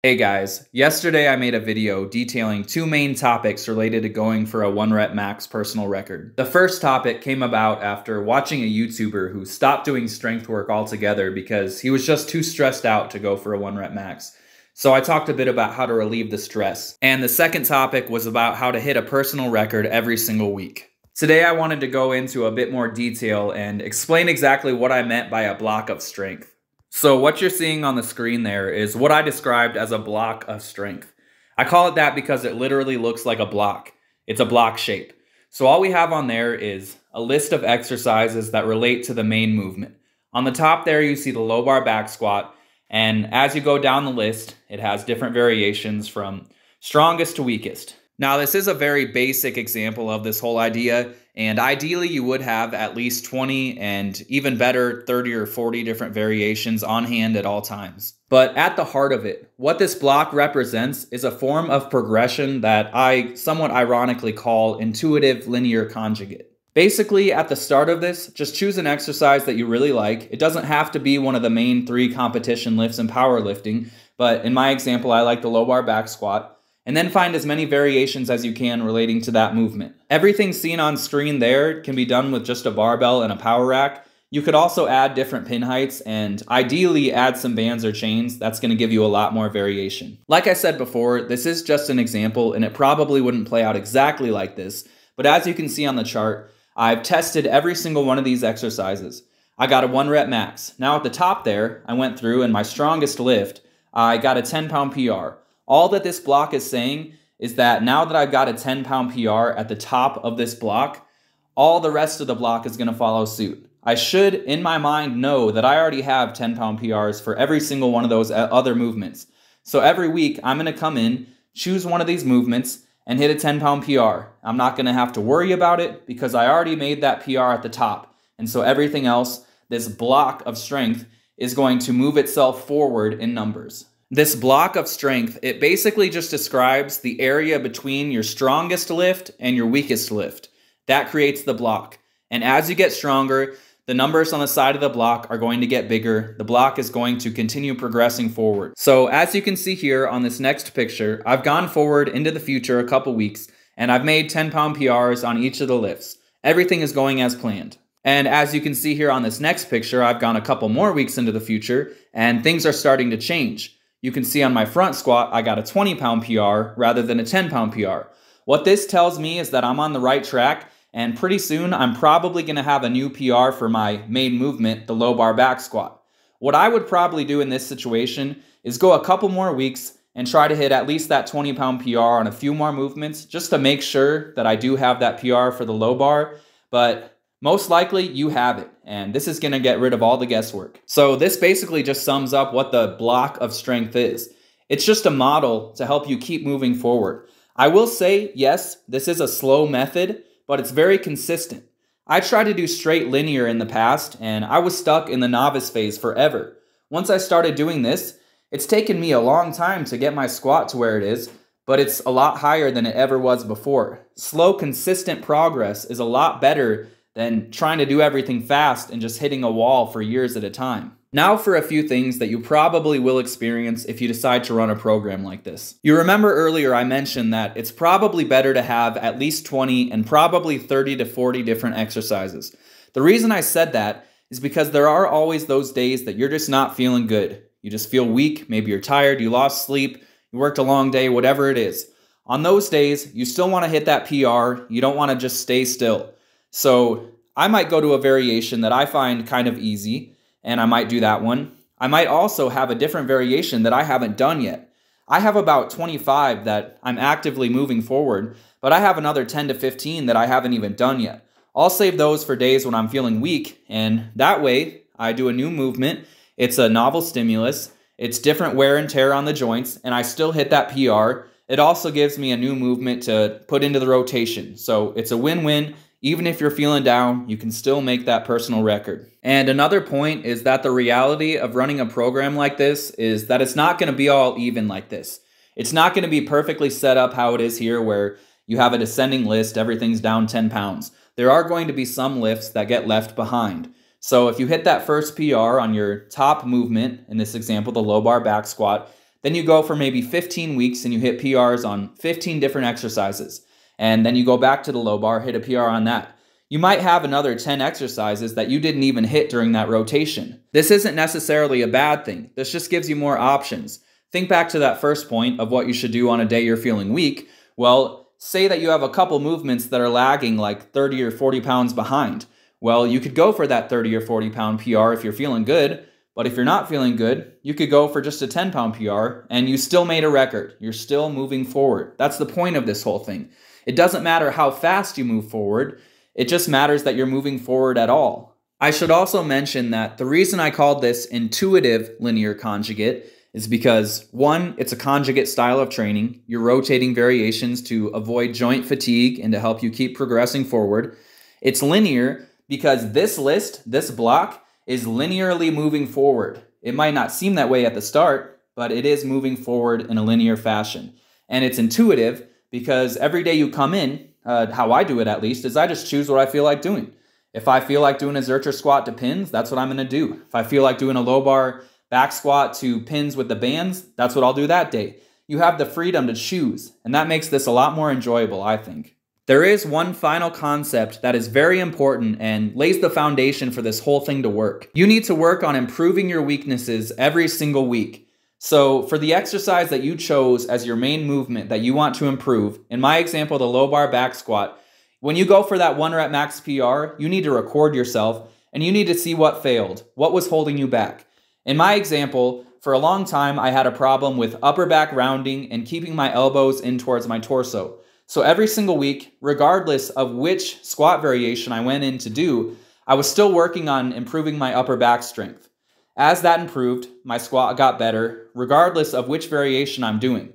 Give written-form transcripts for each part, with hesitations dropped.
Hey guys, yesterday I made a video detailing two main topics related to going for a 1 rep max personal record. The first topic came about after watching a YouTuber who stopped doing strength work altogether because he was just too stressed out to go for a 1 rep max. So I talked a bit about how to relieve the stress. And the second topic was about how to hit a personal record every single week. Today I wanted to go into a bit more detail and explain exactly what I meant by a block of strength. So what you're seeing on the screen there is what I described as a block of strength. I call it that because it literally looks like a block. It's a block shape. So all we have on there is a list of exercises that relate to the main movement. On the top there you see the low bar back squat, and as you go down the list, it has different variations from strongest to weakest. Now, this is a very basic example of this whole idea, and ideally you would have at least 20 and even better 30 or 40 different variations on hand at all times. But at the heart of it, what this block represents is a form of progression that I somewhat ironically call intuitive linear conjugate. Basically, at the start of this, just choose an exercise that you really like. It doesn't have to be one of the main 3 competition lifts in powerlifting, but in my example, I like the low bar back squat. And then find as many variations as you can relating to that movement. Everything seen on screen there can be done with just a barbell and a power rack. You could also add different pin heights and ideally add some bands or chains. That's going to give you a lot more variation. Like I said before, this is just an example and it probably wouldn't play out exactly like this. But as you can see on the chart, I've tested every single one of these exercises. I got a 1 rep max. Now at the top there, I went through and my strongest lift, I got a 10-pound PR. All that this block is saying is that now that I've got a 10-pound PR at the top of this block, all the rest of the block is going to follow suit. I should, in my mind, know that I already have 10-pound PRs for every single one of those other movements. So every week, I'm going to come in, choose one of these movements, and hit a 10-pound PR. I'm not going to have to worry about it because I already made that PR at the top. And so everything else, this block of strength, is going to move itself forward in numbers. This block of strength, it basically just describes the area between your strongest lift and your weakest lift. That creates the block. And as you get stronger, the numbers on the side of the block are going to get bigger. The block is going to continue progressing forward. So as you can see here on this next picture, I've gone forward into the future a couple weeks, and I've made 10-pound PRs on each of the lifts. Everything is going as planned. And as you can see here on this next picture, I've gone a couple more weeks into the future, and things are starting to change. You can see on my front squat, I got a 20-pound PR rather than a 10-pound PR. What this tells me is that I'm on the right track, and pretty soon I'm probably going to have a new PR for my main movement, the low bar back squat. What I would probably do in this situation is go a couple more weeks and try to hit at least that 20-pound PR on a few more movements just to make sure that I do have that PR for the low bar, but most likely you have it, and this is going to get rid of all the guesswork. So this basically just sums up what the block of strength is. It's just a model to help you keep moving forward. I will say, yes, this is a slow method, but it's very consistent. I tried to do straight linear in the past, and I was stuck in the novice phase forever. Once I started doing this, it's taken me a long time to get my squat to where it is, but it's a lot higher than it ever was before. Slow, consistent progress is a lot better than trying to do everything fast and just hitting a wall for years at a time. Now for a few things that you probably will experience if you decide to run a program like this. You remember earlier I mentioned that it's probably better to have at least 20 and probably 30 to 40 different exercises. The reason I said that is because there are always those days that you're just not feeling good. You just feel weak, maybe you're tired, you lost sleep, you worked a long day, whatever it is. On those days, you still want to hit that PR, you don't want to just stay still. So I might go to a variation that I find kind of easy, and I might do that one. I might also have a different variation that I haven't done yet. I have about 25 that I'm actively moving forward, but I have another 10 to 15 that I haven't even done yet. I'll save those for days when I'm feeling weak, and that way I do a new movement. It's a novel stimulus. It's different wear and tear on the joints, and I still hit that PR. It also gives me a new movement to put into the rotation. So it's a win-win. Even if you're feeling down, you can still make that personal record. And another point is that the reality of running a program like this is that it's not going to be all even like this. It's not going to be perfectly set up how it is here where you have a descending list, everything's down 10 pounds. There are going to be some lifts that get left behind. So if you hit that first PR on your top movement, in this example, the low bar back squat, Then you go for maybe 15 weeks and you hit PRs on 15 different exercises. And then you go back to the low bar, hit a PR on that. You might have another 10 exercises that you didn't even hit during that rotation. This isn't necessarily a bad thing. This just gives you more options. Think back to that first point of what you should do on a day you're feeling weak. Well, say that you have a couple movements that are lagging like 30 or 40 pounds behind. Well, you could go for that 30 or 40 pound PR if you're feeling good. But if you're not feeling good, you could go for just a 10 pound PR and you still made a record. You're still moving forward. That's the point of this whole thing. It doesn't matter how fast you move forward. It just matters that you're moving forward at all. I should also mention that the reason I called this intuitive linear conjugate is because, one, it's a conjugate style of training. You're rotating variations to avoid joint fatigue and to help you keep progressing forward. It's linear because this list, this block, is linearly moving forward. It might not seem that way at the start, but it is moving forward in a linear fashion. And it's intuitive because every day you come in, how I do it at least, is I just choose what I feel like doing. If I feel like doing a Zercher squat to pins, that's what I'm going to do. If I feel like doing a low bar back squat to pins with the bands, that's what I'll do that day. You have the freedom to choose, and that makes this a lot more enjoyable, I think. There is one final concept that is very important and lays the foundation for this whole thing to work. You need to work on improving your weaknesses every single week. So for the exercise that you chose as your main movement that you want to improve, in my example, the low bar back squat, when you go for that 1 rep max PR, you need to record yourself and you need to see what failed, what was holding you back. In my example, for a long time, I had a problem with upper back rounding and keeping my elbows in towards my torso. So every single week, regardless of which squat variation I went in to do, I was still working on improving my upper back strength. As that improved, my squat got better, regardless of which variation I'm doing.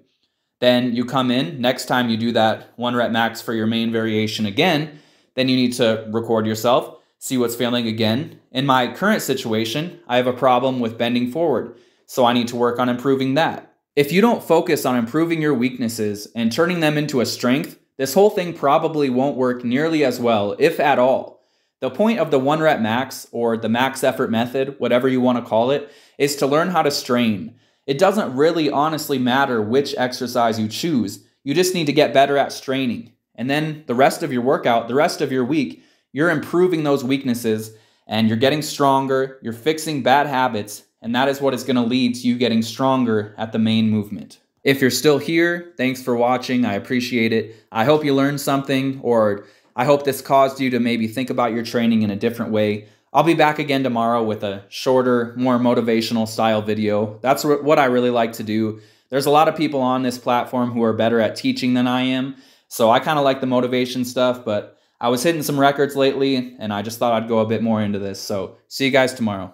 Then you come in, next time you do that 1 rep max for your main variation again, then you need to record yourself, see what's failing again. In my current situation, I have a problem with bending forward, so I need to work on improving that. If you don't focus on improving your weaknesses and turning them into a strength, this whole thing probably won't work nearly as well, if at all. The point of the 1 rep max, or the max effort method, whatever you want to call it, is to learn how to strain. It doesn't really honestly matter which exercise you choose. You just need to get better at straining. And then the rest of your workout, the rest of your week, you're improving those weaknesses and you're getting stronger, you're fixing bad habits, and that is what is going to lead to you getting stronger at the main movement. If you're still here, thanks for watching. I appreciate it. I hope you learned something, or I hope this caused you to maybe think about your training in a different way. I'll be back again tomorrow with a shorter, more motivational style video. That's what I really like to do. There's a lot of people on this platform who are better at teaching than I am, so I kind of like the motivation stuff, but I was hitting some records lately, and I just thought I'd go a bit more into this. So see you guys tomorrow.